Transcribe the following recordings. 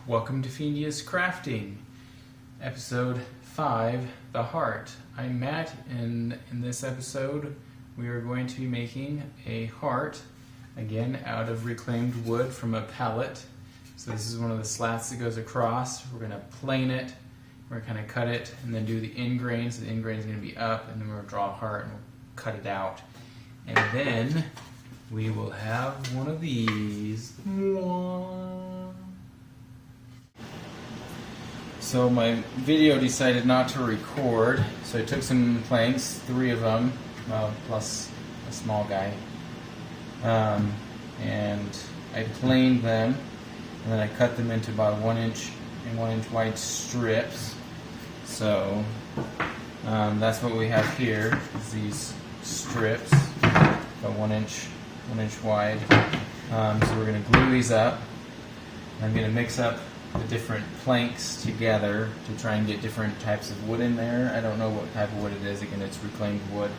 Welcome to Fiendius Crafting, episode 5, The Heart. I'm Matt, and in this episode we are going to be making a heart, again out of reclaimed wood from a pallet. So this is one of the slats that goes across. We're going to plane it, we're going to kind of cut it, and then do the end grain. So the end grain is going to be up, and then we're going to draw a heart and we'll cut it out. And then we will have one of these. So my video decided not to record, so I took some planks, 3 of them, well, plus a small guy, and I planed them, and then I cut them into about 1 inch and 1 inch wide strips. So that's what we have here, is these strips, about 1 inch wide. So we're going to glue these up. I'm going to mix up the different planks together to try and get different types of wood in there. I don't know what type of wood it is. Again, it's reclaimed wood.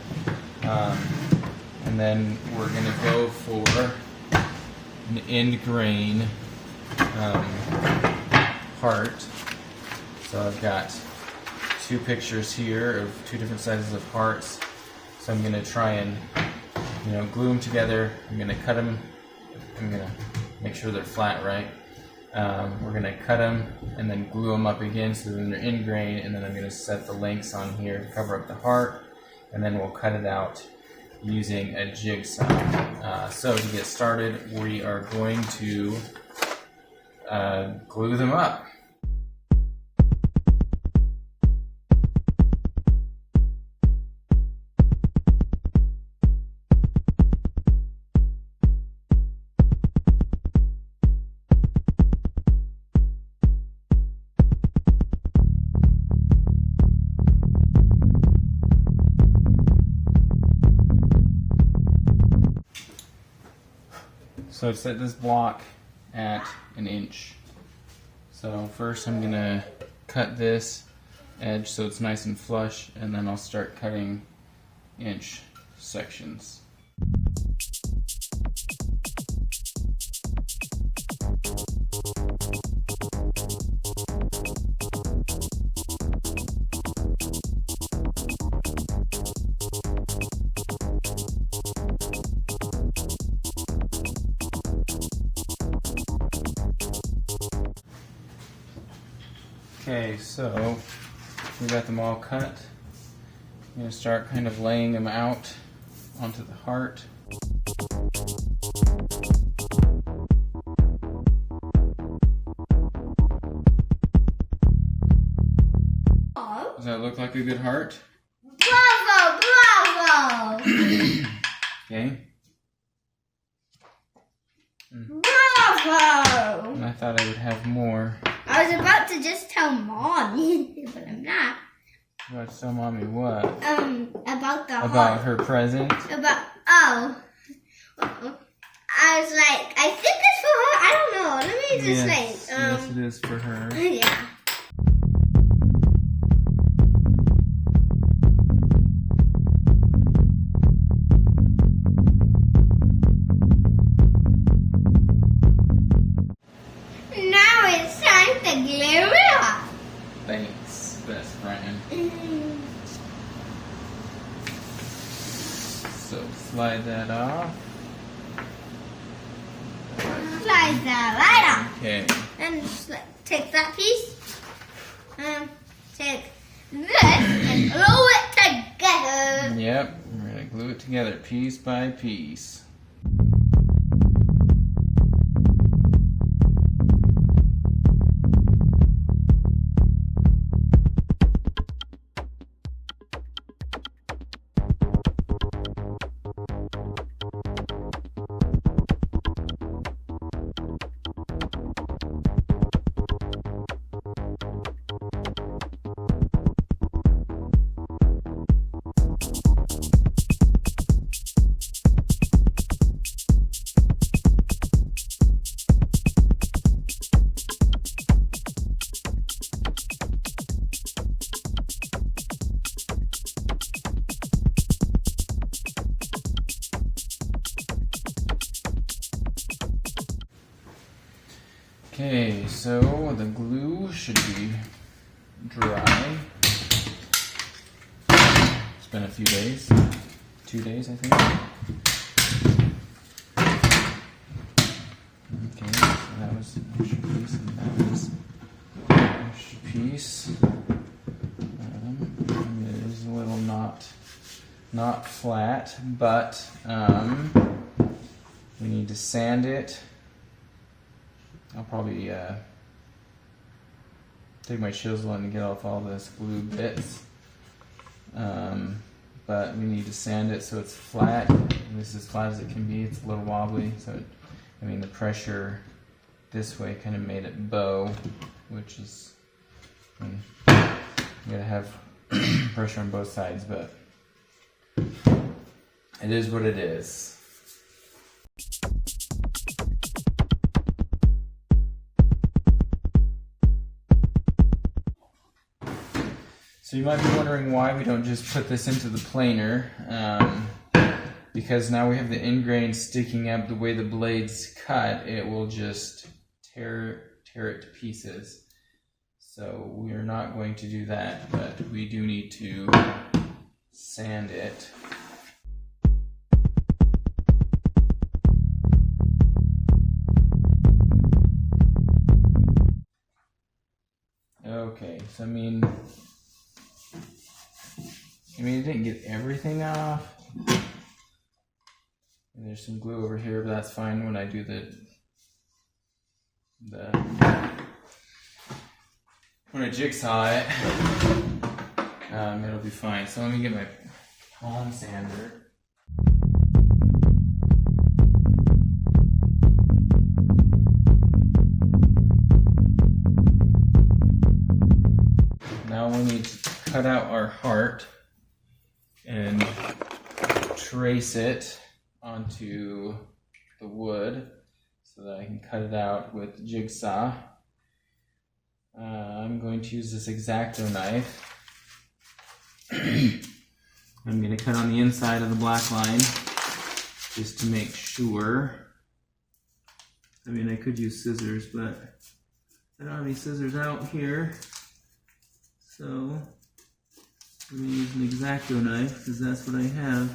And then we're going to go for an end grain heart. So I've got 2 pictures here of 2 different sizes of hearts. So I'm going to try and glue them together. I'm going to cut them. I'm going to make sure they're flat, right? We're going to cut them and then glue them up again so then they're in grain, and then I'm going to set the lengths on here to cover up the heart, and then we'll cut it out using a jigsaw. So to get started, we are going to glue them up. So I've set this block at 1 inch. So first I'm going to cut this edge so it's nice and flush, and then I'll start cutting inch sections. Okay, so we got them all cut. I'm going to start kind of laying them out onto the heart. Does that look like a good heart? Bravo! Bravo! Okay. Bravo! And I thought I would have more. I was about to just tell Mommy, but I'm not. You want to tell Mommy what? About her present? I was like, I think it's for her. I don't know. Let me just yes, it is for her. Yeah. Now it's time to glue it up. Thanks, best friend. So slide that off. Slide that right off. Okay. And just take that piece. Take this and glue it together. Yep, we're going to glue it together piece by piece. Okay, so the glue should be dry. It's been a few days, 2 days I think. Okay, so that was an extra piece and that was an extra piece. It is a little not flat, but we need to sand it. I'll probably take my chisel and get off all this glue bits. But we need to sand it so it's flat. And this is as flat as it can be. It's a little wobbly, so the pressure this way kind of made it bow, which is, you gotta have pressure on both sides, but it is what it is. So you might be wondering why we don't just put this into the planer, because now we have the end grain sticking up. The way the blade's cut, it will just tear it to pieces. So we are not going to do that, but we do need to sand it. Okay, so I mean, it didn't get everything off. And there's some glue over here, but that's fine when I do when I jigsaw it. It'll be fine. So let me get my palm sander. Now we need to cut out our heart and trace it onto the wood so that I can cut it out with the jigsaw. I'm going to use this X-Acto knife. I'm going to cut on the inside of the black line just to make sure. I mean, I could use scissors, but I don't have any scissors out here. So I'm going to use an X-Acto knife because that's what I have.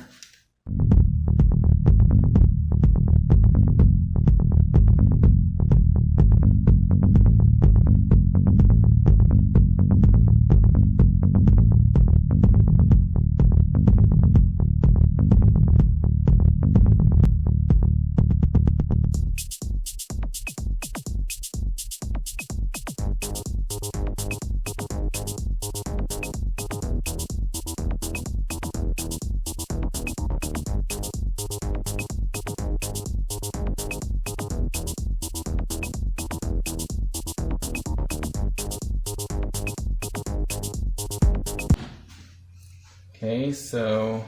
Okay, so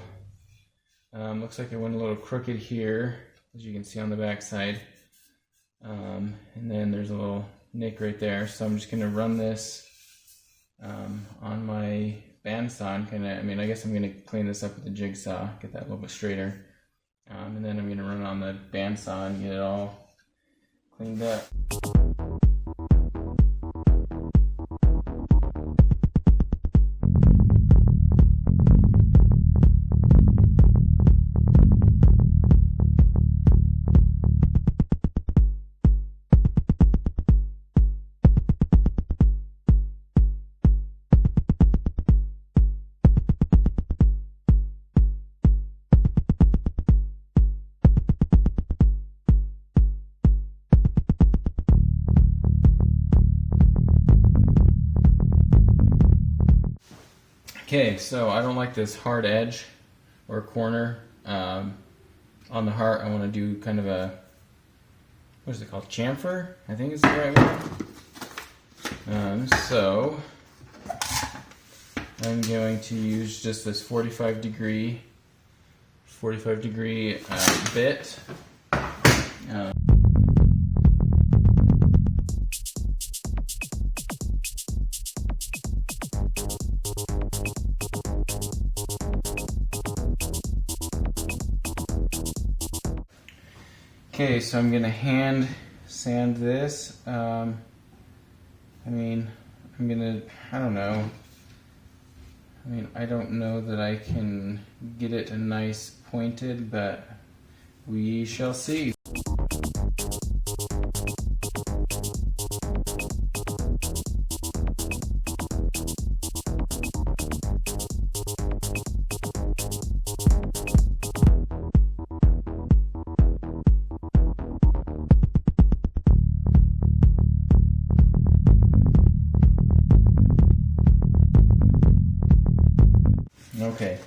looks like it went a little crooked here, as you can see on the back side. And then there's a little nick right there. So I'm just going to run this on my bandsaw. I guess I'm going to clean this up with the jigsaw, get that a little bit straighter. And then I'm going to run it on the bandsaw and get it all cleaned up. Okay, so I don't like this hard edge or corner on the heart. I want to do kind of a, what is it called, chamfer, I think is the right word. So I'm going to use just this 45 degree bit. Okay, so I'm going to hand sand this. I mean, I don't know. I mean, I don't know that I can get it a nice pointed, but we shall see. Okay,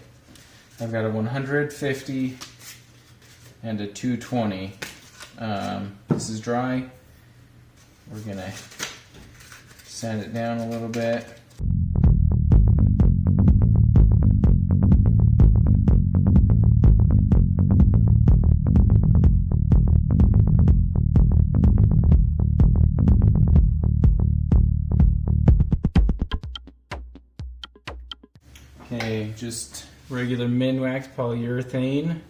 I've got a 150 and a 220. This is dry. We're gonna sand it down a little bit. Okay, just regular Minwax polyurethane.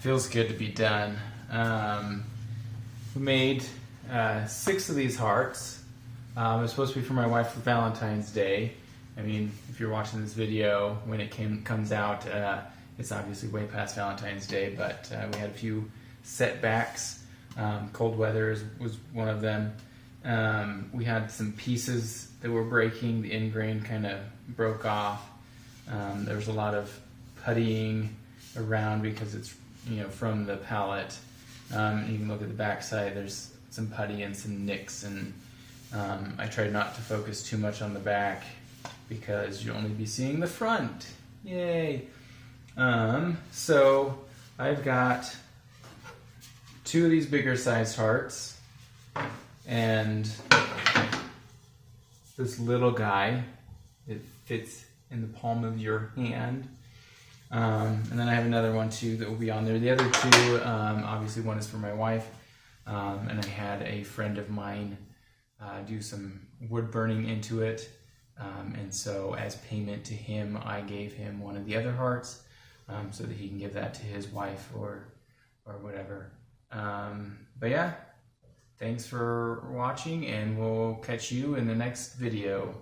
Feels good to be done. We made 6 of these hearts. It's supposed to be for my wife for Valentine's Day. I mean, if you're watching this video when it comes out, it's obviously way past Valentine's Day, but we had a few setbacks. Cold weather was one of them. We had some pieces that were breaking. The end grain kind of broke off. There was a lot of puttying around because it's from the pallet. You can look at the back side, there's some putty and some nicks, and I tried not to focus too much on the back because you'll only be seeing the front. Yay! So I've got 2 of these bigger sized hearts and this little guy. It fits in the palm of your hand. And then I have another one too that will be on there. The other 2, obviously one is for my wife, and I had a friend of mine do some wood burning into it, and so as payment to him, I gave him one of the other hearts, so that he can give that to his wife or whatever. But yeah, thanks for watching, and we'll catch you in the next video.